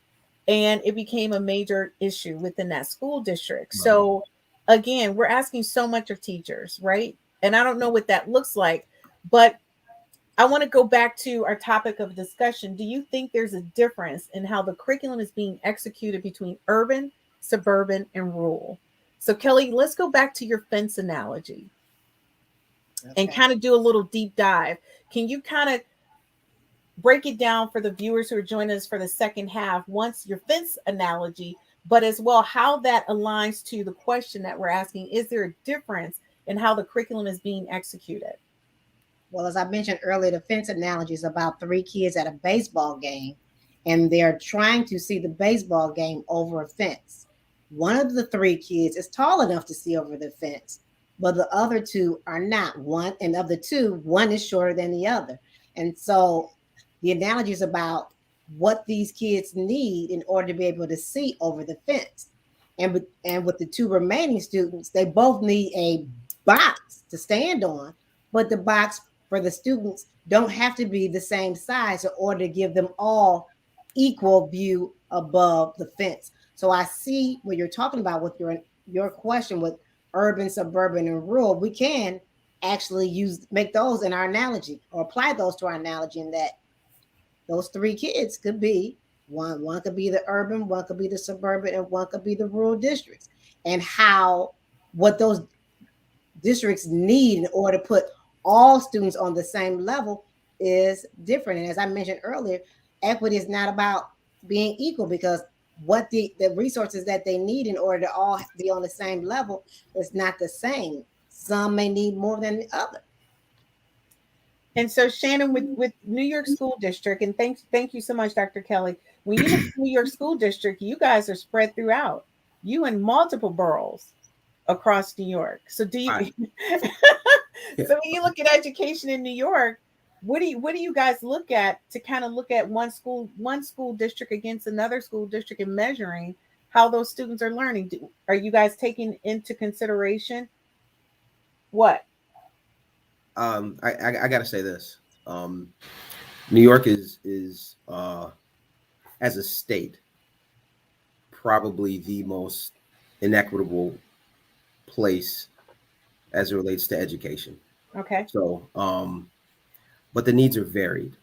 and it became a major issue within that school district. Right. So again, we're asking so much of teachers, right? And I don't know what that looks like, but I want to go back to our topic of discussion. Do you think there's a difference in how the curriculum is being executed between urban, suburban, and rural? So Kelly, let's go back to your fence analogy and Okay. kind of do a little deep dive. Can you kind of break it down for the viewers who are joining us for the second half, once your fence analogy, but as well how that aligns to the question that we're asking? Is there a difference in how the curriculum is being executed? Well, as I mentioned earlier, the fence analogy is about three kids at a baseball game, and they're trying to see the baseball game over a fence. One of the three kids is tall enough to see over the fence, but the other two are not. One, and of the two, one is shorter than the other. And so the analogy is about what these kids need in order to be able to see over the fence. And with the two remaining students, they both need a box to stand on, but the box for the students don't have to be the same size in order to give them all equal view above the fence. So I see what you're talking about with your question with urban, suburban, and rural. We can actually make those in our analogy, or apply those to our analogy, in that those three kids could be one could be the urban, one could be the suburban, and one could be the rural districts. And how what those districts need in order to put all students on the same level is different. And as I mentioned earlier, equity is not about being equal, because what the resources that they need in order to all be on the same level is not the same. Some may need more than the other. And so Shannon, with New York School District, and thank you so much, Dr. Kelly. When you look at New York School District, you guys are spread throughout. You in multiple boroughs across New York. So do you Right. so when you look at education in New York, what do you guys look at to kind of look at one school district against another school district and measuring how those students are learning? Are you guys taking into consideration what? I gotta say this. New York is as a state probably the most inequitable place as it relates to education. Okay. So, but the needs are varied.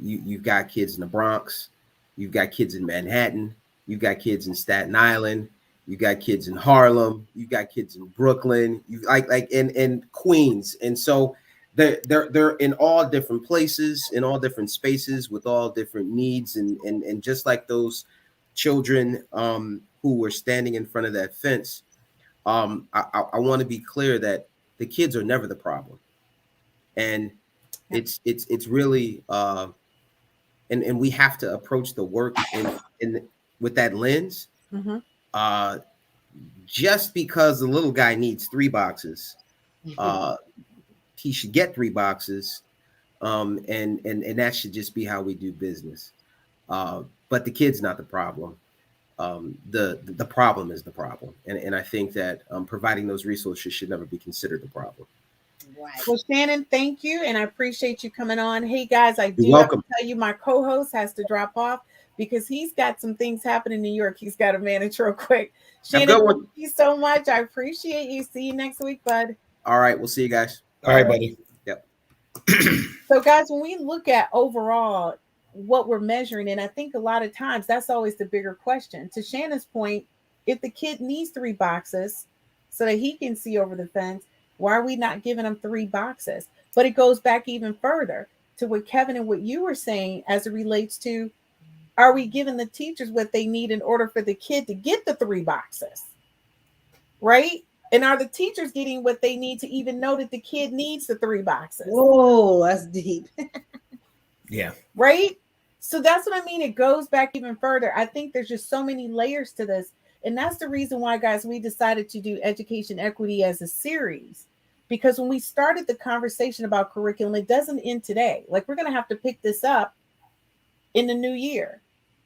You've got kids in the Bronx, you've got kids in Manhattan, you've got kids in Staten Island, you got kids in Harlem, you got kids in Brooklyn, you like in Queens, and so they're in all different places, in all different spaces, with all different needs, and just like those children who were standing in front of that fence, I want to be clear that the kids are never the problem, and it's really and we have to approach the work in with that lens. Mm-hmm. Just because the little guy needs 3 boxes, he should get 3 boxes, and that should just be how we do business. But the kid's not the problem. The problem is the problem, and I think that providing those resources should never be considered the problem. Right. Well, Shannon, thank you, and I appreciate you coming on. Hey guys, I do You're have to welcome. tell you, my co-host has to drop off because he's got some things happening in New York. He's got to manage real quick. Have a Shannon, good one. thank you so much. I appreciate you. See you next week, bud. All right, we'll see you guys. All right, buddy. Yep. So, guys, when we look at overall what we're measuring, and I think a lot of times that's always the bigger question. To Shannon's point, if the kid needs 3 boxes so that he can see over the fence, why are we not giving him 3 boxes? But it goes back even further to what Kevin and what you were saying as it relates to, are we giving the teachers what they need in order for the kid to get the 3 boxes? Right? And are the teachers getting what they need to even know that the kid needs the 3 boxes? Whoa, that's deep. Yeah. Right? So that's what I mean. It goes back even further. I think there's just so many layers to this. And that's the reason why, guys, we decided to do education equity as a series. Because when we started the conversation about curriculum, it doesn't end today. Like, we're going to have to pick this up in the new year,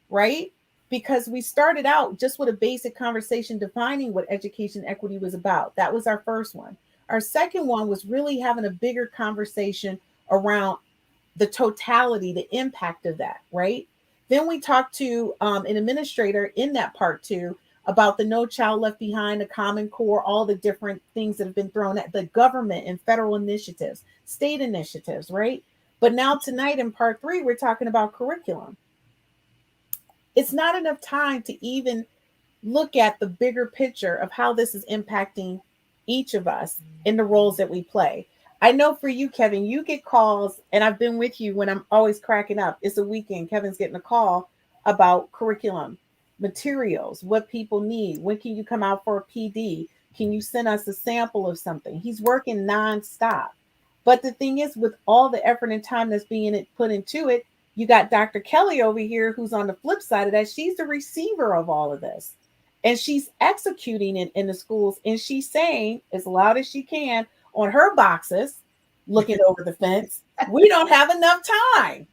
right? Because we started out just with a basic conversation defining what education equity was about. That was our first one. Our second one was really having a bigger conversation around the totality, the impact of that, right? Then we talked to an administrator in that part two about the No Child Left Behind, the Common Core, all the different things that have been thrown at the government and federal initiatives, state initiatives, right? But now tonight in part three, we're talking about curriculum. It's not enough time to even look at the bigger picture of how this is impacting each of us in the roles that we play. I know for you, Kevin, you get calls, and I've been with you when I'm always cracking up. It's a weekend. Kevin's getting a call about curriculum, materials, what people need. When can you come out for a PD? Can you send us a sample of something? He's working nonstop. But the thing is, with all the effort and time that's being put into it, you got Dr. Kelly over here who's on the flip side of that. She's the receiver of all of this. And she's executing it in the schools. And she's saying as loud as she can on her boxes, looking over the fence, we don't have enough time.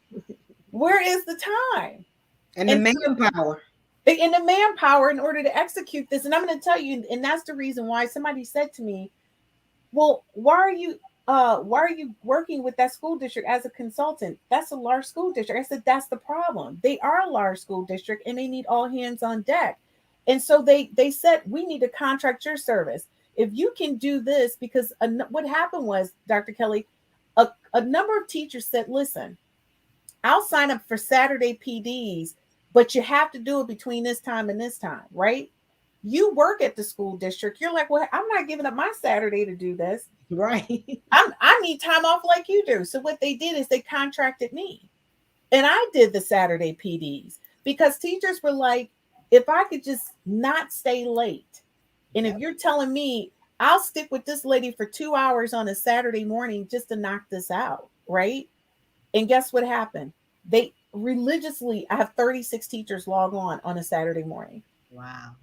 Where is the time? And the manpower. And the manpower in order to execute this. And I'm going to tell you, and that's the reason why somebody said to me, well, why are you working with that school district as a consultant? That's a large school district. I said, that's the problem. They are a large school district and they need all hands on deck. And so they said, we need to contract your service. If you can do this, because what happened was, Dr. Kelly, a number of teachers said, listen, I'll sign up for Saturday PDs, but you have to do it between this time and this time, right? You work at the school district. You're like, well, I'm not giving up my Saturday to do this. Right. I need time off like you do. So what they did is they contracted me. And I did the Saturday PDs because teachers were like, if I could just not stay late. And if you're telling me I'll stick with this lady for 2 hours on a Saturday morning just to knock this out, right? And guess what happened? They religiously, I have 36 teachers log on a Saturday morning. Wow.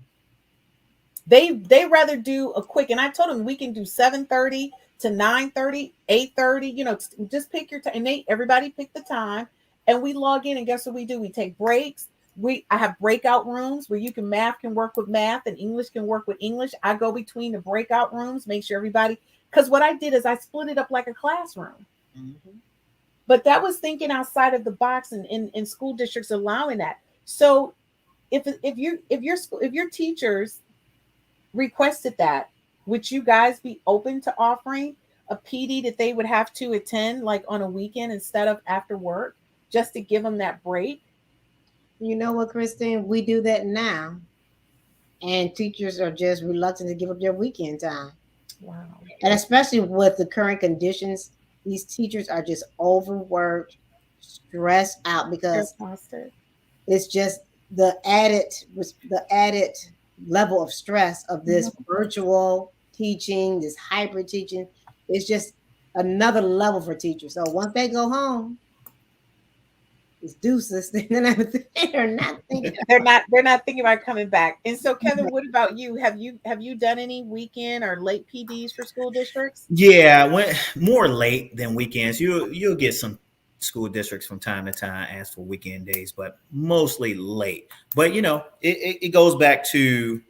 They rather do a quick, and I told them we can do 7:30 to 9:30, 8:30, just pick your time. And everybody pick the time and we log in, and guess what we do? We take breaks. I have breakout rooms where math can work with math and English can work with English. I go between the breakout rooms, make sure everybody, because what I did is I split it up like a classroom. Mm-hmm. But that was thinking outside of the box and in school districts allowing that. So if your teachers requested that, would you guys be open to offering a PD that they would have to attend like on a weekend instead of after work, just to give them that break? You know what, Christine? We do that now. And teachers are just reluctant to give up their weekend time. Wow. And especially with the current conditions, these teachers are just overworked, stressed out because it's just the added level of stress of this virtual teaching, this hybrid teaching. It's just another level for teachers. So once they go home, it's deuces. They're not thinking. They're not thinking about coming back. And so, Kevin, what about you? Have you done any weekend or late PDs for school districts? Yeah, more late than weekends. You'll get some school districts from time to time ask for weekend days, but mostly late. But it goes back to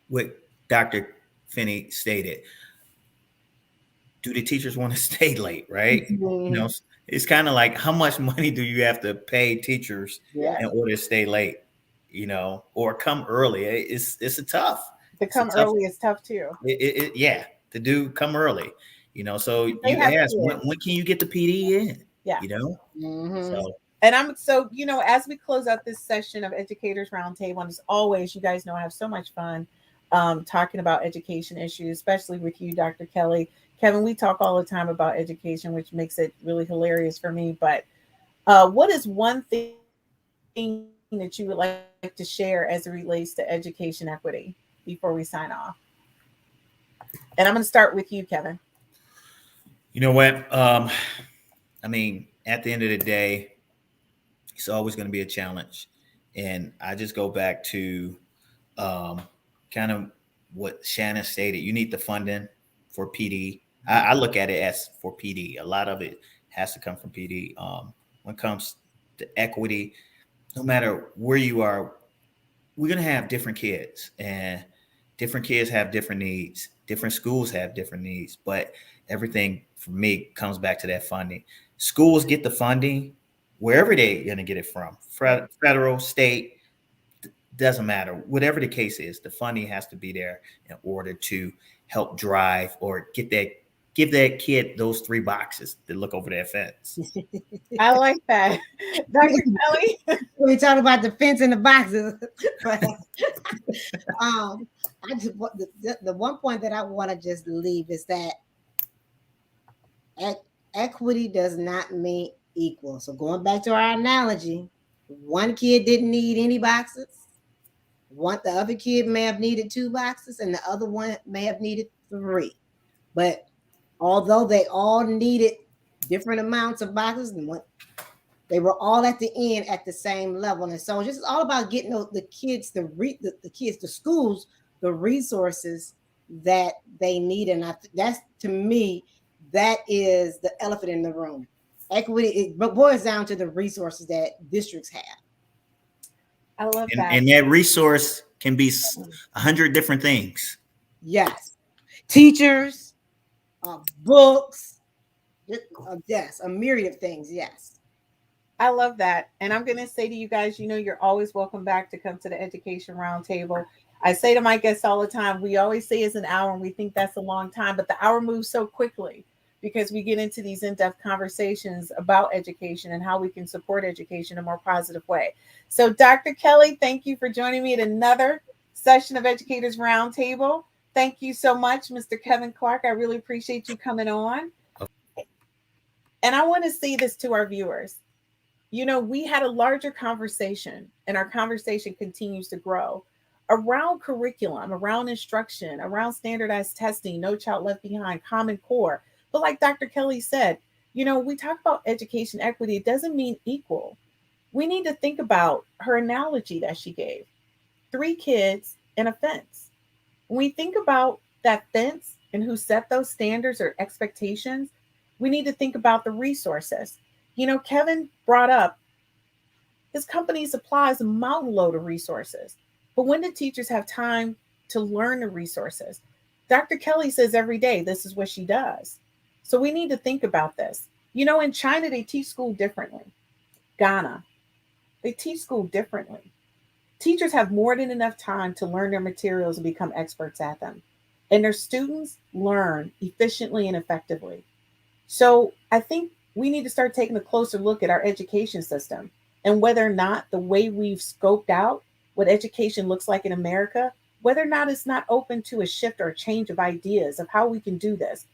what Dr. Finney stated. Do the teachers want to stay late, right? Mm-hmm. It's kind of like, how much money do you have to pay teachers in order to stay late, or come early? It's a tough. To come early is tough too. To come early, so you ask, when can you get the PD in? Yeah. Mm-hmm. And as we close out this session of Educators Roundtable, and as always, you guys know I have so much fun talking about education issues, especially with you, Dr. Kelly. Kevin, we talk all the time about education, which makes it really hilarious for me. But what is one thing that you would like to share as it relates to education equity before we sign off? And I'm going to start with you, Kevin. You know what? At the end of the day, it's always going to be a challenge. And I just go back to kind of what Shannon stated. You need the funding for PD. I look at it as for PD. A lot of it has to come from PD. When it comes to equity, no matter where you are, we're going to have different kids, and different kids have different needs. Different schools have different needs, but everything for me comes back to that funding. Schools get the funding wherever they're going to get it from, federal, state, doesn't matter. Whatever the case is, the funding has to be there in order to help drive or give that kid those 3 boxes to look over their fence. I like that. Dr. Kelly? We talk about the fence and the boxes. But, I just the one point that I want to just leave is that equity does not mean equal. So going back to our analogy, one kid didn't need any boxes. The other kid may have needed 2 boxes, and the other one may have needed 3. But although they all needed different amounts of boxes, they were all at the end at the same level. And so it's just all about getting the kids, the schools, the resources that they need. And that's, to me, that is the elephant in the room. Equity, it boils down to the resources that districts have. I love that. And that resource can be 100 different things. Yes. Teachers, books, yes, a myriad of things. Yes. I love that. And I'm going to say to you guys, you're always welcome back to come to the Education Roundtable. I say to my guests all the time, we always say it's an hour and we think that's a long time, but the hour moves so quickly because we get into these in-depth conversations about education and how we can support education in a more positive way. So Dr. Kelly, thank you for joining me at another session of Educators Roundtable. Thank you so much, Mr. Kevin Clark. I really appreciate you coming on. And I want to say this to our viewers. We had a larger conversation, and our conversation continues to grow around curriculum, around instruction, around standardized testing, No Child Left Behind, Common Core. But like Dr. Kelly said, we talk about education equity. It doesn't mean equal. We need to think about her analogy that she gave. 3 kids and a fence. When we think about that fence and who set those standards or expectations, we need to think about the resources. Kevin brought up his company supplies a mountain load of resources. But when do teachers have time to learn the resources? Dr. Kelly says every day, this is what she does. So we need to think about this. In China, they teach school differently. Ghana, they teach school differently. Teachers have more than enough time to learn their materials and become experts at them. And their students learn efficiently and effectively. So I think we need to start taking a closer look at our education system and whether or not the way we've scoped out what education looks like in America, whether or not it's not open to a shift or a change of ideas of how we can do this.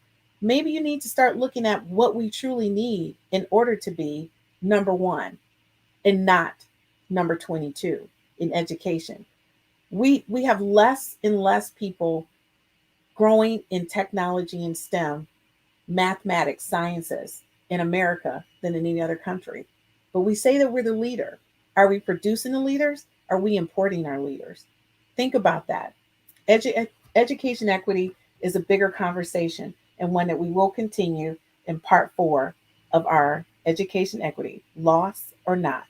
Maybe you need to start looking at what we truly need in order to be number 1 and not number 22 in education. We have less and less people growing in technology and STEM, mathematics, sciences in America than in any other country. But we say that we're the leader. Are we producing the leaders? Are we importing our leaders? Think about that. Education equity is a bigger conversation and one that we will continue in part 4 of our education equity, loss or not.